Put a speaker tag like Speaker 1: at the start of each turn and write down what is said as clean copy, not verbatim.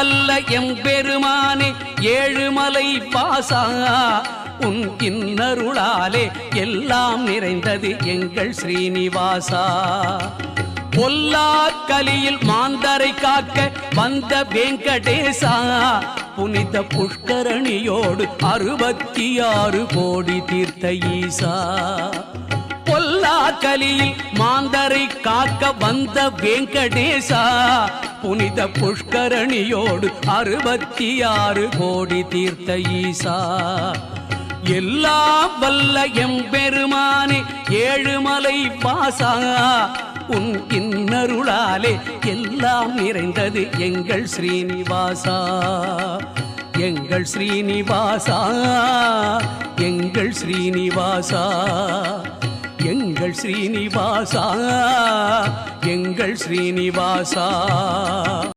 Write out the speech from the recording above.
Speaker 1: வல்ல எம்பெருமானே ஏழுமலை வாசா உன் இன்னருளாலே எல்லாம் நிறைந்தது எங்கள் ஸ்ரீனிவாசா. பொல்லா கலியில் மாந்தரை காக்க வந்த வெங்கடேசா புனித புஷ்கரணியோடு 66 கோடி தீர்த்த ஈசா. பொல்லா கலியில் மாந்தரை காக்க வந்த வெங்கடேசா புனித புஷ்கரணியோடு 66 கோடி தீர்த்த ஈசா. எல்லாம் வல்ல எம்பெருமானே ஏழுமலை வாசா உன் இன்னருளாலே எல்லாம் நிறைந்தது எங்கள் ஸ்ரீனிவாசா. எங்கள் ஸ்ரீனிவாசா எங்கள் ஸ்ரீனிவாசா எங்கள் ஸ்ரீனிவாசா எங்கள் ஸ்ரீனிவாசா.